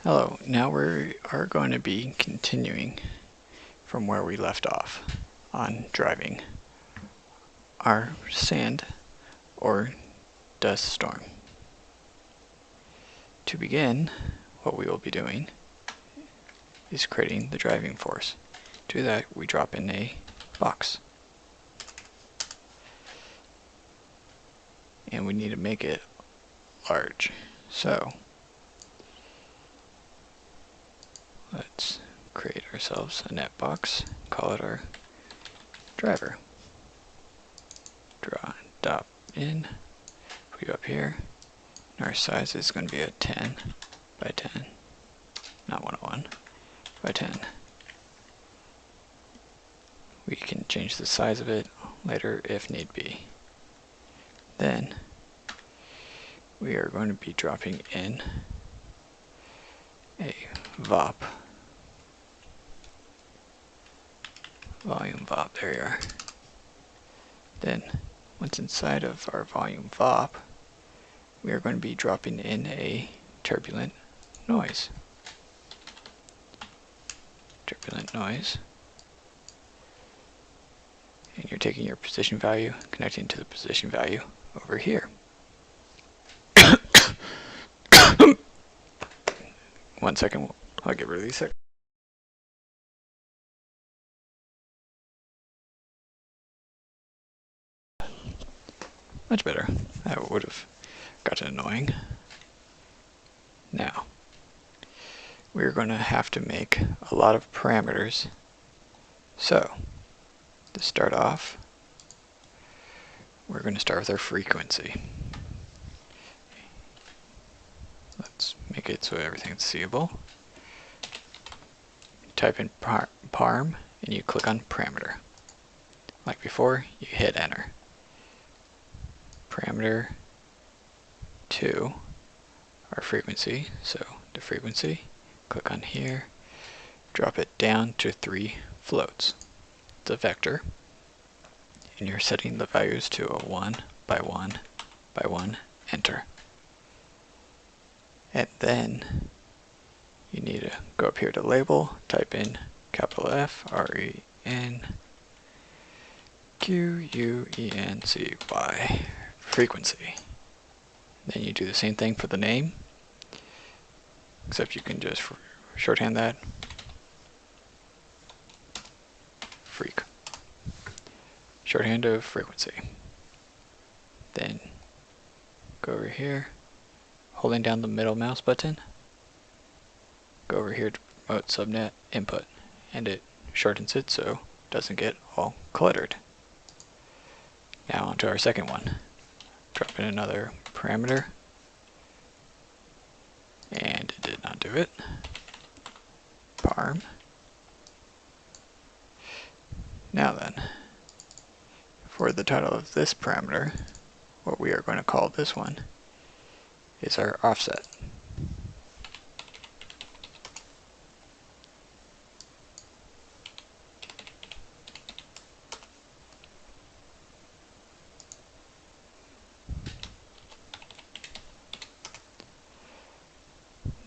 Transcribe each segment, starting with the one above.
Hello, now we are going to be continuing from where we left off on driving our sand or dust storm. To begin, what we will be doing is creating the driving force. To do that, we drop in a box. And we need to make it large. So, let's create ourselves a net box, call it our driver. Draw, dot in, put you up here. And our size is going to be a 10 by 10, not 101, by 10. We can change the size of it later if need be. Then we are going to be dropping in a VOP, volume VOP, there you are. Then once inside of our volume VOP, we are going to be dropping in a turbulent noise. Turbulent noise. And you're taking your position value, connecting to the position value over here. 1 second, I'll get rid of these. Much better. That would have gotten annoying. Now, we're going to have to make a lot of parameters. So, to start off, we're going to start with our frequency. Let's make it so everything's seeable. Type in parm and you click on parameter. Like before, you hit enter. Parameter to our frequency, so the frequency, click on here, drop it down to 3 floats. It's a vector, and you're setting the values to a 1 by 1 by 1, enter. And then you need to go up here to label, type in capital F, RENQUENCY, frequency. Then you do the same thing for the name, except you can just shorthand that. Freak. Shorthand of frequency. Then go over here, holding down the middle mouse button, go over here to promote subnet input, and it shortens it so it doesn't get all cluttered. Now onto our second one. Drop in another parameter, and it did not do it. Parm. Now then, for the title of this parameter, what we are going to call this one is our offset.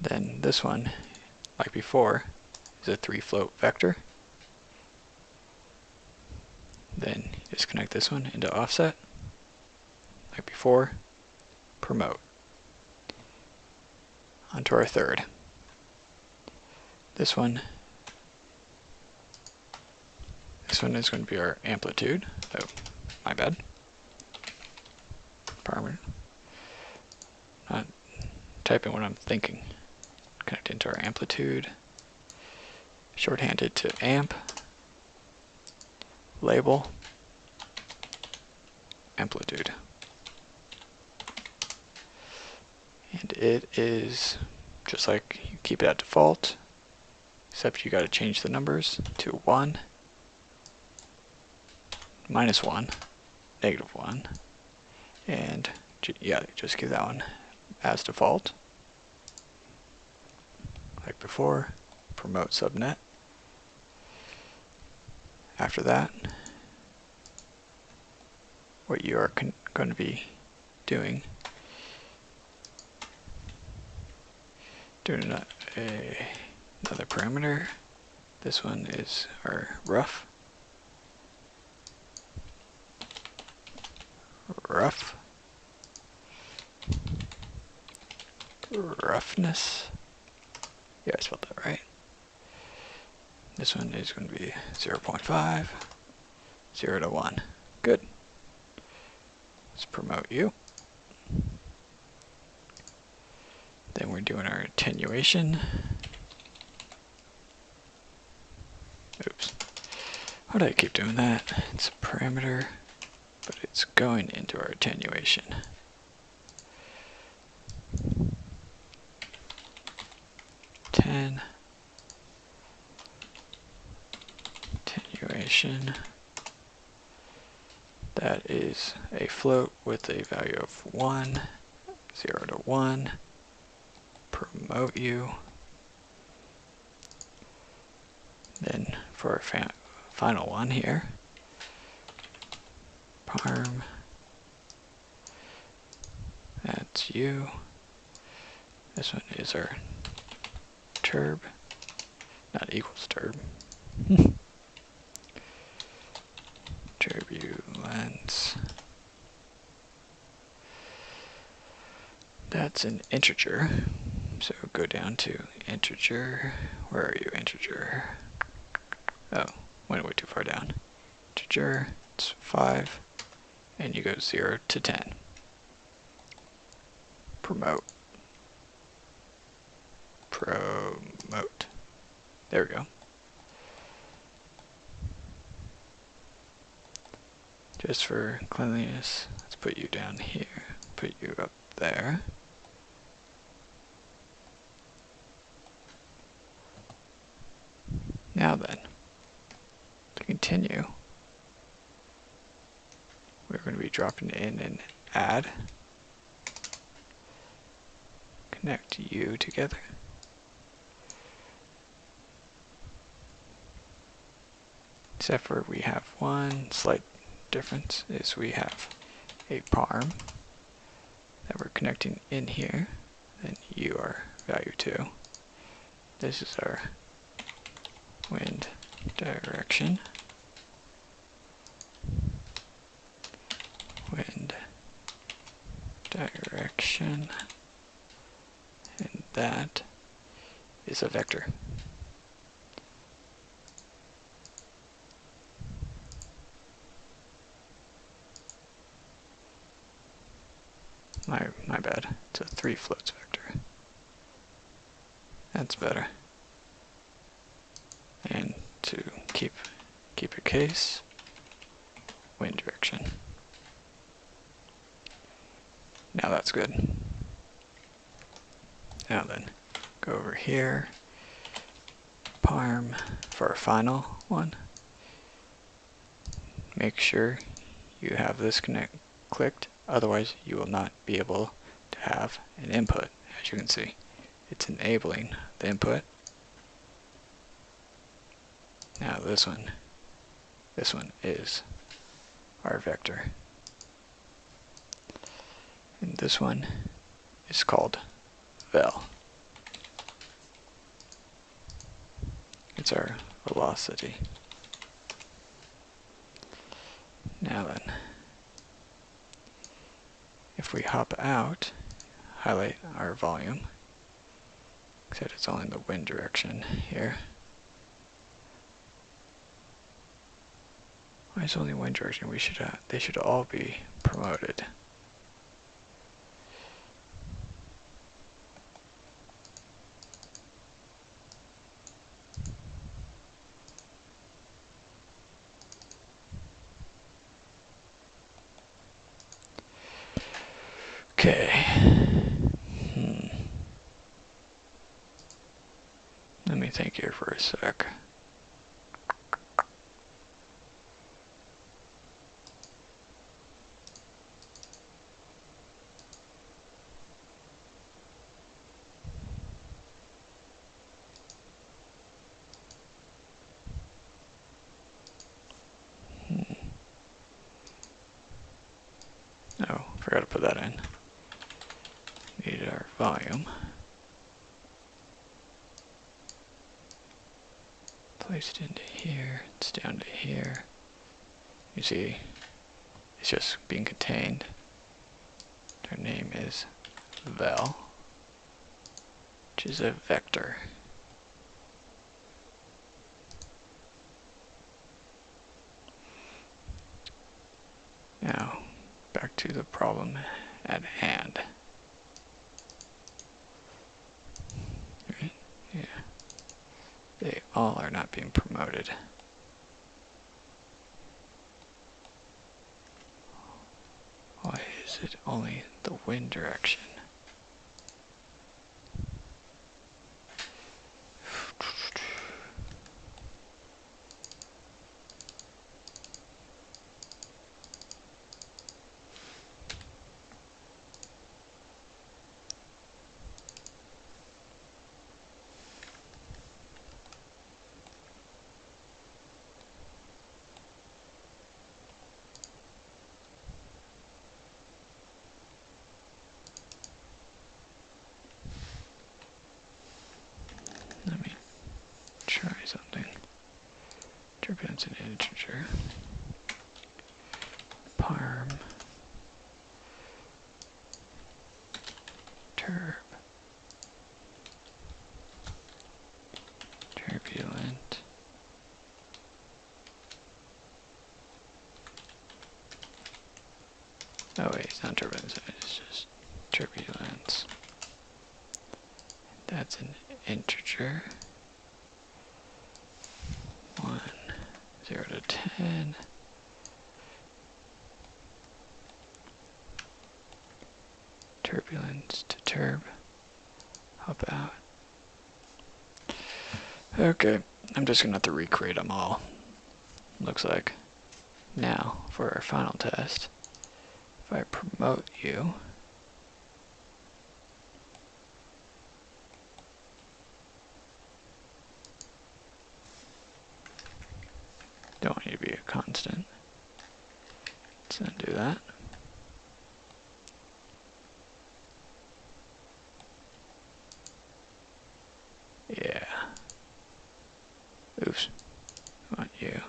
Then this one, like before, is a 3 float vector. Then just connect this one into offset, like before, promote. Onto our third. This one is going to be our amplitude. Oh, my bad. Parameter. Not typing what I'm thinking. Connect into our amplitude. Shorthanded to amp. Label. Amplitude. And it is just like you keep it at default, except you got to change the numbers to 1, -1, -1, and yeah, just keep that one as default. Like before, promote subnet. After that, what you are going to be doing another parameter. This one is our rough. Roughness. Yeah, I spelled that right. This one is going to be 0.5, 0 to 1. Good. Let's promote you. Then we're doing our attenuation. Oops. Why do I keep doing that? It's a parameter, but it's going into our attenuation. Attenuation. That is a float with a value of 1, 0 to 1. Promote you. Then for our final one here, parm, that's you. This one is our turb, not equals turb. Turbulence. That's an integer. So go down to integer. Where are you, integer? Oh, went way too far down. Integer, it's 5, and you go 0 to 10. Promote. There we go. Just for cleanliness, let's put you down here, put you up there. Now then, to continue, we're going to be dropping in an add, connect you together. Except for we have one slight difference, is we have a parm that we're connecting in here, and you are value 2. This is our wind direction. Wind direction. And that is a vector. My bad. It's a 3 floats vector. That's better. And to keep a case, wind direction. Now that's good. Now then, go over here, parm for our final one. Make sure you have this clicked, otherwise you will not be able to have an input. As you can see, it's enabling the input. Now this one is our vector. And this one is called vel. It's our velocity. Now then, if we hop out, highlight our volume, except it's only in the wind direction here. Why is it only wind direction? They should all be promoted. Okay. Let me think here for a sec. Oh, forgot to put that in. Need our volume. place it into here, it's down to here. You see, it's just being contained. Our name is vel, which is a vector. Now, back to the problem at hand. Right? Yeah. They all are not being promoted. Why is it only the wind direction? Let me try something. Turbulence an integer. Parm. Turbulent. Oh wait, it's not turbulence, it's just turbulence. That's an integer. 1, 0 to 10. Turbulence to turb. How about? Okay, I'm just gonna have to recreate them all. Looks like. Now, for our final test, if I promote you, don't want you to be a constant. Let's undo that. Yeah. Oops. I want you.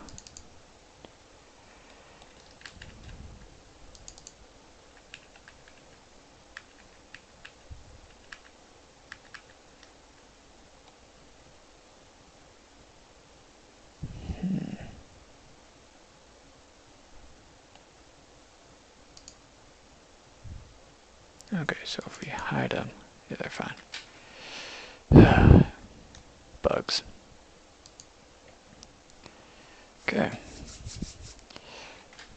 Okay, so if we hide them, yeah, they're fine. Bugs. Okay.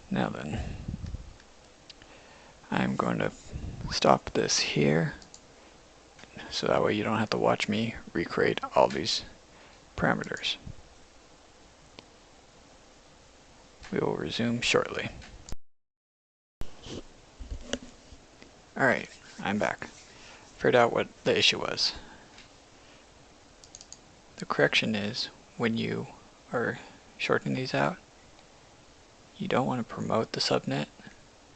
Now then, I'm going to stop this here, so that way you don't have to watch me recreate all these parameters. We will resume shortly. Alright, I'm back. Figured out what the issue was. The correction is, when you are shortening these out, you don't want to promote the subnet,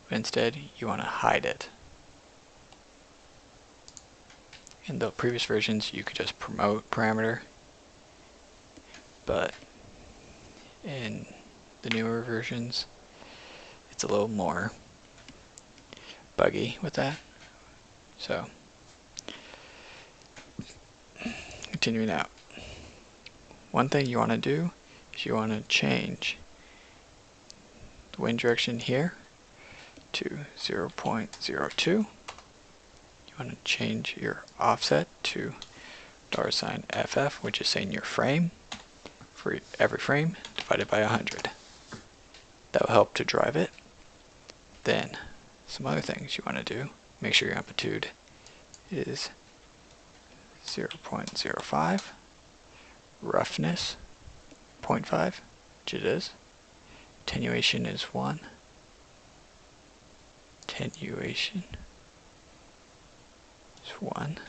but instead you want to hide it. In the previous versions you could just promote parameter, but in the newer versions it's a little more buggy with that. So, continuing out. One thing you want to do is you want to change the wind direction here to 0.02. You want to change your offset to $FF, which is saying your frame, for every frame divided by 100. That will help to drive it. Then, some other things you want to do, make sure your amplitude is 0.05, roughness 0.5, which it is, attenuation is 1, attenuation is 1,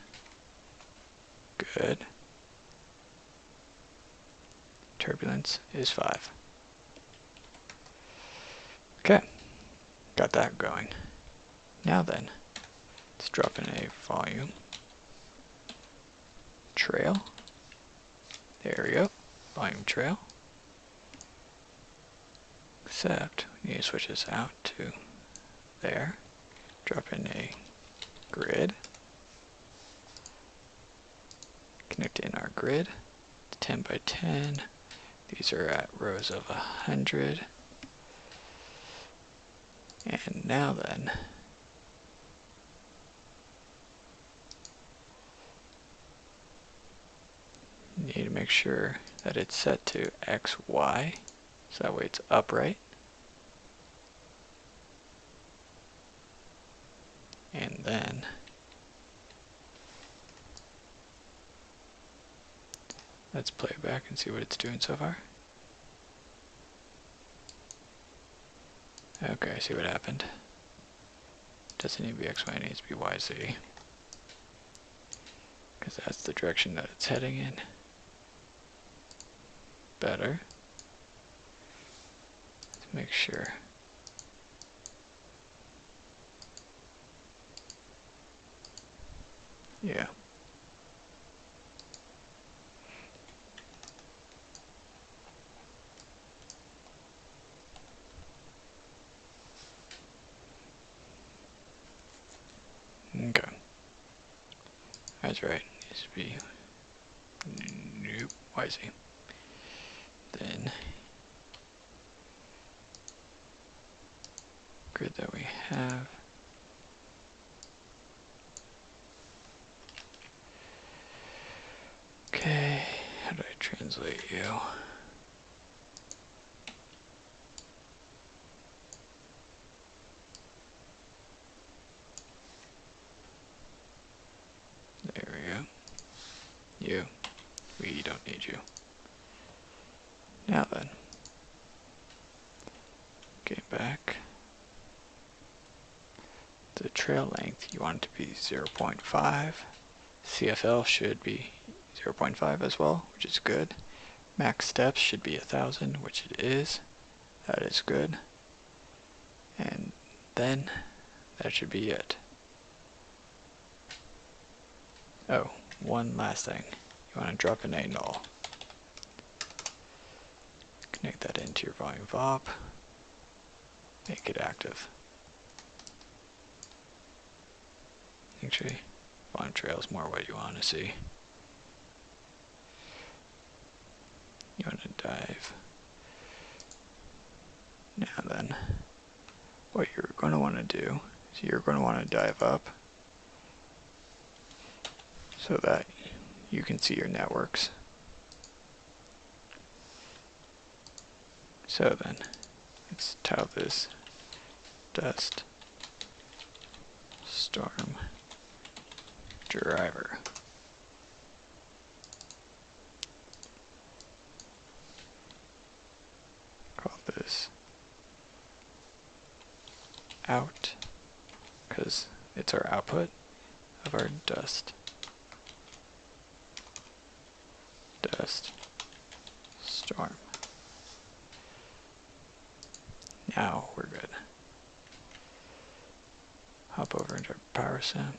good, turbulence is 5. Okay, got that going. Now then, let's drop in a volume trail. There we go. volume trail. Except we need to switch this out to there. Drop in a grid. Connect in our grid. 10 by 10. These are at rows of 100. And now then, you need to make sure that it's set to XY, so that way it's upright. And then let's play it back and see what it's doing so far. Okay, I see what happened. Doesn't need to be XY, it needs to be YZ. Because that's the direction that it's heading in. Better. Let's make sure. Yeah. Okay. That's right. Needs to be nope, YZ. Then grid that we have. Okay, how do I translate you? There we go. You. We don't need you. Now then. Getting back. The trail length, you want it to be 0.5. CFL should be 0.5 as well, which is good. Max steps should be 1,000, which it is. That is good. And then that should be it. Oh, one last thing. You want to drop in a null. Connect that into your volume VOP. Make it active. Actually, volume trail is more what you want to see. You want to dive. Now then, what you're going to want to do is you're going to want to dive up so that you can see your networks. So then, let's title this Dust Storm Driver. Call this out, because it's our output of our dust storm. Now we're good. Hop over into PowerSim.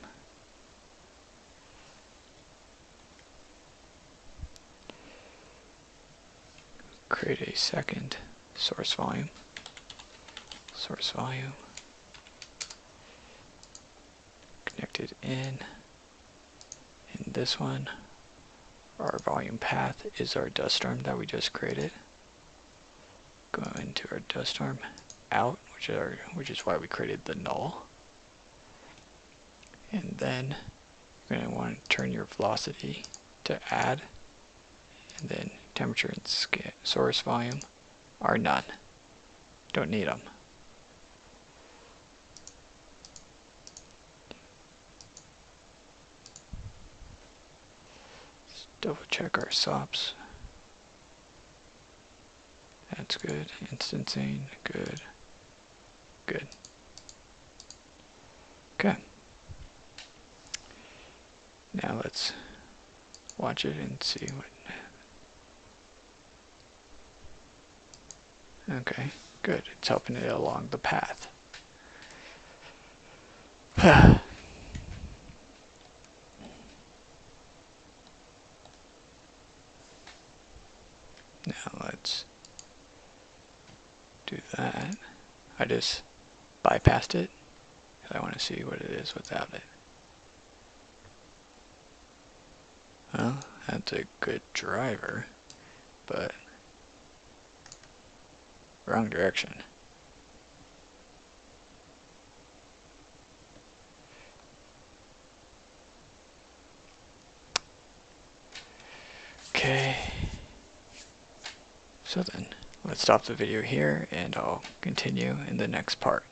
Create a second source volume. Source volume. Connect it in. In this one, our volume path is our dust storm that we just created. Go into our dust storm out, which is why we created the null. And then you're going to want to turn your velocity to add, and then temperature and source volume are none. Don't need them. Let's double check our SOPs. That's good. Instancing, good. Good. Okay. Now let's watch it and see what. Okay, good. It's helping it along the path. Now let's do that. I just bypassed it because I want to see what it is without it. Well, that's a good driver, but wrong direction. Okay, so then let's stop the video here and I'll continue in the next part.